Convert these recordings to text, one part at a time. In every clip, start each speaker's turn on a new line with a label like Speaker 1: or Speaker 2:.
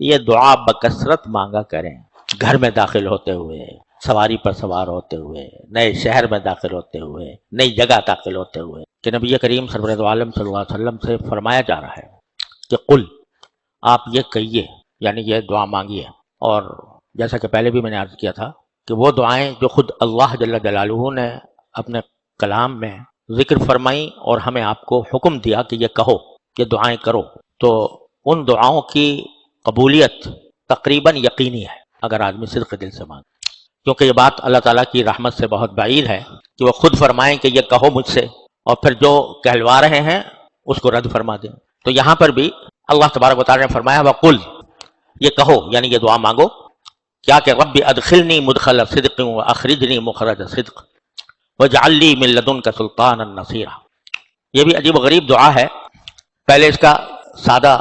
Speaker 1: یہ دعا بکثرت مانگا کریں، گھر میں داخل ہوتے ہوئے، سواری پر سوار ہوتے ہوئے، نئے شہر میں داخل ہوتے ہوئے، نئی جگہ داخل ہوتے ہوئے، کہ نبی کریم سرور عالم صلی اللہ علیہ وسلم سے فرمایا جا رہا ہے کہ قل، آپ یہ کہیے، یعنی یہ دعا مانگیے۔ اور جیسا کہ پہلے بھی میں نے عرض کیا تھا کہ وہ دعائیں جو خود اللہ جل جلالہ نے اپنے کلام میں ذکر فرمائی اور ہمیں آپ کو حکم دیا کہ یہ کہو، یہ دعائیں کرو، تو ان دعاؤں کی قبولیت تقریباً یقینی ہے اگر آدمی صدق دل سے مانگے، کیونکہ یہ بات اللہ تعالیٰ کی رحمت سے بہت بعید ہے کہ وہ خود فرمائیں کہ یہ کہو مجھ سے، اور پھر جو کہلوا رہے ہیں اس کو رد فرما دیں۔ تو یہاں پر بھی اللہ تبارک و تعالیٰ نے فرمایا وَقُلْ، یہ کہو یعنی یہ دعا مانگو کیا کہ رب ادخلنی مدخل صدق واخرجنی مخرج صدق واجعل لی من لدنک سلطانا نصیرا۔ یہ بھی عجیب و غریب دعا ہے، پہلے اس کا سادہ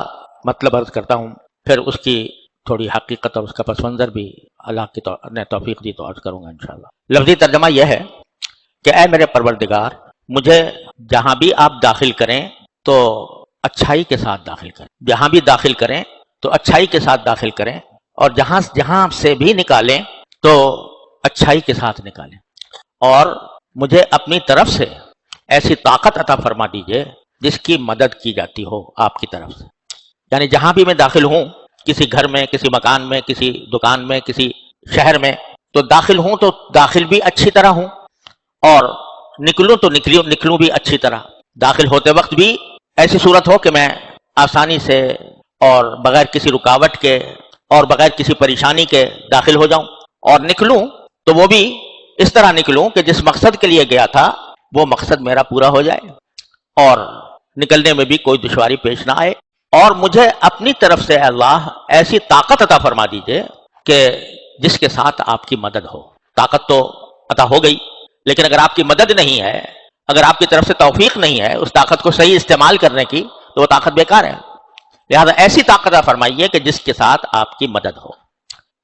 Speaker 1: مطلب عرض کرتا ہوں، پھر اس کی تھوڑی حقیقت اور اس کا پس منظر بھی اللہ کی نے توفیق دی تو عرض کروں گا انشاءاللہ۔ لفظی ترجمہ یہ ہے کہ اے میرے پروردگار، مجھے جہاں بھی آپ داخل کریں تو اچھائی کے ساتھ داخل کریں، جہاں بھی داخل کریں تو اچھائی کے ساتھ داخل کریں، اور جہاں سے بھی نکالیں تو اچھائی کے ساتھ نکالیں، اور مجھے اپنی طرف سے ایسی طاقت عطا فرما دیجئے جس کی مدد کی جاتی ہو آپ کی طرف سے۔ یعنی جہاں بھی میں داخل ہوں، کسی گھر میں، کسی مکان میں، کسی دکان میں، کسی شہر میں، تو داخل ہوں تو داخل بھی اچھی طرح ہوں، اور نکلوں تو نکلوں بھی اچھی طرح۔ داخل ہوتے وقت بھی ایسی صورت ہو کہ میں آسانی سے اور بغیر کسی رکاوٹ کے اور بغیر کسی پریشانی کے داخل ہو جاؤں، اور نکلوں تو وہ بھی اس طرح نکلوں کہ جس مقصد کے لیے گیا تھا وہ مقصد میرا پورا ہو جائے، اور نکلنے میں بھی کوئی دشواری پیش نہ آئے، اور مجھے اپنی طرف سے اللہ ایسی طاقت عطا فرما دیجئے کہ جس کے ساتھ آپ کی مدد ہو۔ طاقت تو عطا ہو گئی، لیکن اگر آپ کی مدد نہیں ہے، اگر آپ کی طرف سے توفیق نہیں ہے اس طاقت کو صحیح استعمال کرنے کی، تو وہ طاقت بیکار ہے۔ لہذا ایسی طاقت عطا فرمائیے کہ جس کے ساتھ آپ کی مدد ہو۔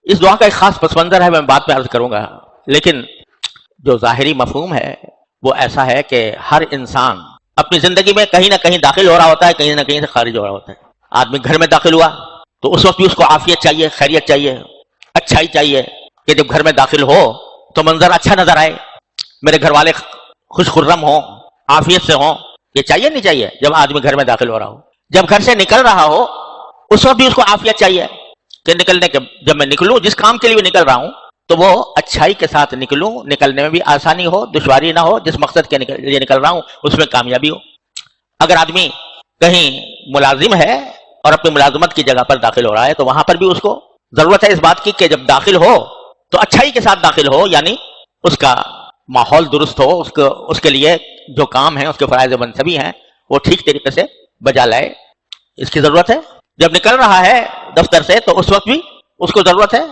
Speaker 1: اس دعا کا ایک خاص پس منظر ہے، میں بعد میں عرض کروں گا، لیکن جو ظاہری مفہوم ہے وہ ایسا ہے کہ ہر انسان اپنی زندگی میں کہیں نہ کہیں داخل ہو رہا ہوتا ہے، کہیں نہ کہیں سے خارج ہو رہا ہوتا ہے۔ آدمی گھر میں داخل ہوا تو اس وقت بھی اس کو عافیت چاہیے، خیریت چاہیے، اچھائی چاہیے، کہ جب گھر میں داخل ہو تو منظر اچھا نظر آئے، میرے گھر والے خوش خرم ہوں، عافیت سے ہوں۔ یہ چاہیے نہیں چاہیے جب آدمی گھر میں داخل ہو رہا ہو؟ جب گھر سے نکل رہا ہو اس وقت بھی اس کو عافیت چاہیے کہ نکلنے کے جب میں نکلوں، جس کام کے لیے بھی نکل رہا ہوں تو وہ اچھائی کے ساتھ نکلوں، نکلنے میں بھی آسانی ہو، دشواری نہ ہو، جس مقصد کے لیے نکل رہا ہوں اس میں کامیابی ہو۔ اگر آدمی کہیں ملازم ہے اور اپنی ملازمت کی جگہ پر داخل ہو رہا ہے تو وہاں پر بھی اس کو ضرورت ہے اس بات کی کہ جب داخل ہو تو اچھائی کے ساتھ داخل ہو، یعنی اس کا ماحول درست ہو، اس کے لیے جو کام ہیں، اس کے فرائض منصبی ہیں، وہ ٹھیک طریقے سے بجا لائے، اس کی ضرورت ہے۔ جب نکل رہا ہے دفتر سے تو اس وقت بھی اس کو ضرورت ہے۔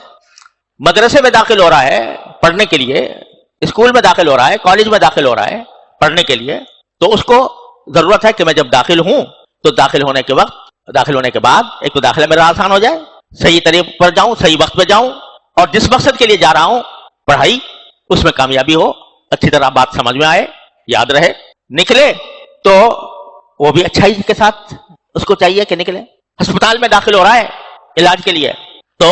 Speaker 1: مدرسے میں داخل ہو رہا ہے پڑھنے کے لیے، اسکول میں داخل ہو رہا ہے، کالج میں داخل ہو رہا ہے پڑھنے کے لیے، تو اس کو ضرورت ہے کہ میں جب داخل ہوں تو داخل ہونے کے بعد ایک تو داخلہ میرا آسان ہو جائے، صحیح طریقے پر جاؤں، صحیح وقت پہ جاؤں، اور جس مقصد کے لیے جا رہا ہوں پڑھائی، اس میں کامیابی ہو، اچھی طرح بات سمجھ میں آئے، یاد رہے۔ نکلے تو وہ بھی اچھائی کے ساتھ اس کو چاہیے کہ نکلے۔ ہسپتال میں داخل ہو رہا ہے علاج کے لیے تو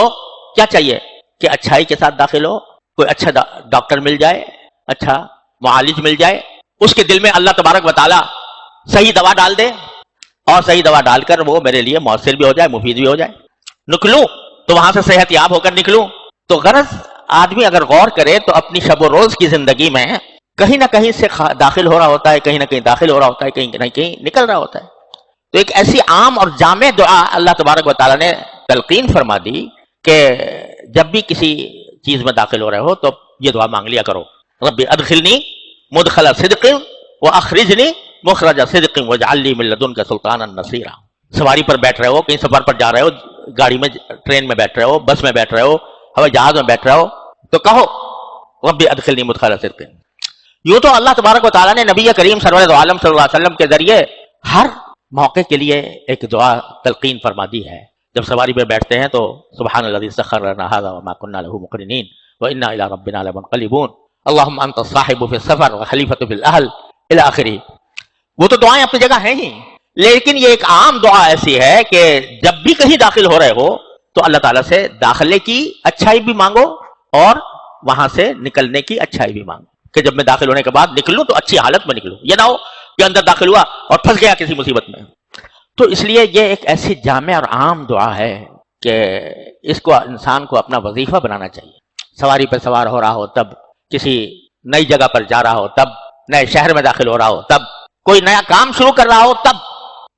Speaker 1: کیا چاہیے کہ اچھائی کے ساتھ داخل ہو، کوئی اچھا ڈاکٹر مل جائے، اچھا معالج مل جائے، اس کے دل میں اللہ تبارک و تعالی صحیح دوا ڈال دے، اور صحیح دوا ڈال کر وہ میرے لیے مؤثر بھی ہو جائے، مفید بھی ہو جائے۔ نکلوں تو وہاں سے صحت یاب ہو کر نکلوں۔ تو غرض آدمی اگر غور کرے تو اپنی شب و روز کی زندگی میں کہیں نہ کہیں سے داخل ہو رہا ہوتا ہے، کہیں نہ کہیں داخل ہو رہا ہوتا ہے، کہیں نہ کہیں نکل رہا ہوتا ہے۔ تو ایک ایسی عام اور جامع دعا اللہ تبارک و تعالیٰ نے تلقین فرما دی کہ جب بھی کسی چیز میں داخل ہو رہے ہو تو یہ دعا مانگ لیا کرو، رب ادخلنی مدخل صدق واخرجنی مخرج صدق واجعل لی من لدنک سلطانا نصیرا۔ سواری پر بیٹھ رہے ہو، کہیں سفر پر جا رہے ہو، گاڑی میں، ٹرین میں بیٹھ رہے ہو، بس میں بیٹھ رہے ہو، ہوائی جہاز میں بیٹھ رہے ہو، تو کہو رب ادخلنی مدخل صدق۔ یوں تو اللہ تبارک و تعالیٰ نے نبی کریم سرور عالم صلی اللہ علیہ وسلم کے ذریعے ہر موقع کے لیے ایک دعا تلقین فرما دی ہے۔ جب سواری پہ بیٹھتے ہیں تو سبحان الذی سخر لنا ھذا وما كنا له مقرنین وانا الى ربنا لمنقلبون اللهم انت الصاحب في السفر وخلیفۃ في الاهل الى اخره۔ وہ تو دعائیں اپنی جگہ ہیں ہی، لیکن یہ ایک عام دعا ایسی ہے کہ جب بھی کہیں داخل ہو رہے ہو تو اللہ تعالیٰ سے داخلے کی اچھائی بھی مانگو اور وہاں سے نکلنے کی اچھائی بھی مانگو کہ جب میں داخل ہونے کے بعد نکلوں تو اچھی حالت میں نکلوں، یہ نہ ہو کہ اندر داخل ہوا اور پھنس گیا کسی مصیبت میں۔ تو اس لیے یہ ایک ایسی جامع اور عام دعا ہے کہ اس کو انسان کو اپنا وظیفہ بنانا چاہیے۔ سواری پہ سوار ہو رہا ہو تب، کسی نئی جگہ پر جا رہا ہو تب، نئے شہر میں داخل ہو رہا ہو تب، کوئی نیا کام شروع کر رہا ہو تب،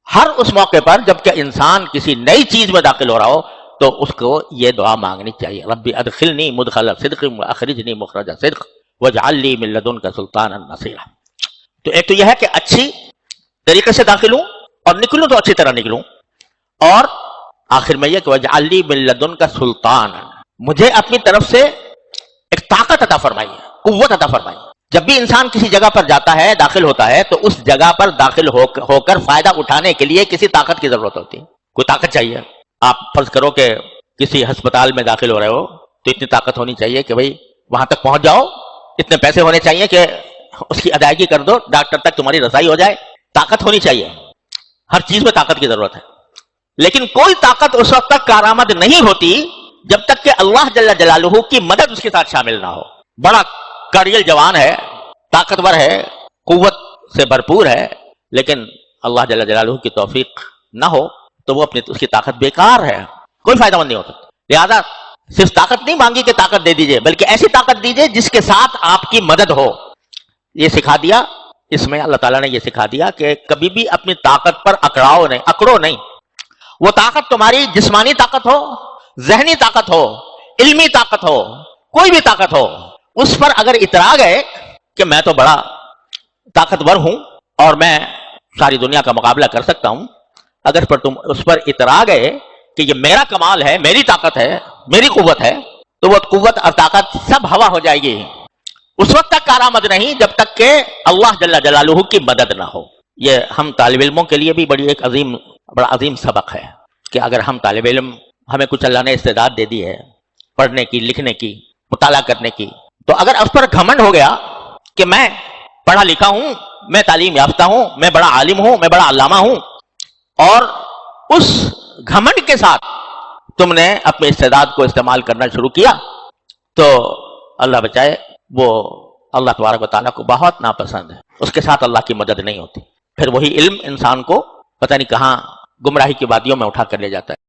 Speaker 1: ہر اس موقع پر جب کہ انسان کسی نئی چیز میں داخل ہو رہا ہو تو اس کو یہ دعا مانگنی چاہیے، ربی ادخلنی مدخل صدق واخرجنی مخرج صدق واجعل لی من لدنک سلطانا نصیرا۔ تو ایک تو یہ ہے کہ اچھی طریقے سے داخل ہوں اور نکلوں تو اچھی طرح نکلوں، اور آخر میں یہ کہ واجعل لی من لدنک سلطانا، مجھے اپنی طرف سے ایک طاقت عطا فرمائیے، قوت عطا فرمائیے۔ جب بھی انسان کسی جگہ پر جاتا ہے، داخل ہوتا ہے، تو اس جگہ پر داخل ہو کر فائدہ اٹھانے کے لیے کسی طاقت کی ضرورت ہوتی ہے، کوئی طاقت چاہیے۔ آپ فرض کرو کہ کسی ہسپتال میں داخل ہو رہے ہو تو اتنی طاقت ہونی چاہیے کہ بھئی وہاں تک پہنچ جاؤ، اتنے پیسے ہونے چاہیے کہ اس کی ادائیگی کر دو، ڈاکٹر تک تمہاری رسائی ہو جائے، طاقت ہونی چاہیے۔ ہر چیز میں طاقت کی ضرورت ہے، لیکن کوئی طاقت اس وقت تک کارآمد نہیں ہوتی جب تک کہ اللہ جل جلالہ کی مدد اس کے ساتھ شامل نہ ہو۔ بڑا کاریل جوان ہے، طاقتور ہے، قوت سے بھرپور ہے، لیکن اللہ جل جلالہ کی توفیق نہ ہو تو وہ اس کی طاقت بیکار ہے، کوئی فائدہ مند نہیں ہوتا۔ لہذا صرف طاقت نہیں مانگی کہ طاقت دے دیجئے، بلکہ ایسی طاقت دیجئے جس کے ساتھ آپ کی مدد ہو۔ یہ سکھا دیا، اس میں اللہ تعالیٰ نے یہ سکھا دیا کہ کبھی بھی اپنی طاقت پر اکڑو نہیں۔ وہ طاقت تمہاری جسمانی طاقت ہو، ذہنی طاقت ہو، علمی طاقت ہو، کوئی بھی طاقت ہو، اس پر اگر اترا گئے کہ میں تو بڑا طاقتور ہوں اور میں ساری دنیا کا مقابلہ کر سکتا ہوں، اگر تم اس پر اترا گئے کہ یہ میرا کمال ہے، میری طاقت ہے، میری قوت ہے، تو وہ قوت اور طاقت سب ہوا ہو جائے گی، اس وقت تک کارآمد نہیں جب تک کہ اللہ جل جلالہ کی مدد نہ ہو۔ یہ ہم طالب علموں کے لیے بھی بڑا عظیم سبق ہے کہ اگر ہم طالب علم، ہمیں کچھ اللہ نے استعداد دے دی ہے پڑھنے کی، لکھنے کی، مطالعہ کرنے کی، تو اگر اس پر گھمنڈ ہو گیا کہ میں پڑھا لکھا ہوں، میں تعلیم یافتہ ہوں، میں بڑا عالم ہوں، میں بڑا علامہ ہوں، اور اس گھمنڈ کے ساتھ تم نے اپنے استعداد کو استعمال کرنا شروع کیا تو اللہ بچائے، وہ اللہ تبارک و تعالیٰ کو بہت ناپسند ہے، اس کے ساتھ اللہ کی مدد نہیں ہوتی۔ پھر وہی علم انسان کو پتہ نہیں کہاں گمراہی کی وادیوں میں اٹھا کر لے جاتا ہے۔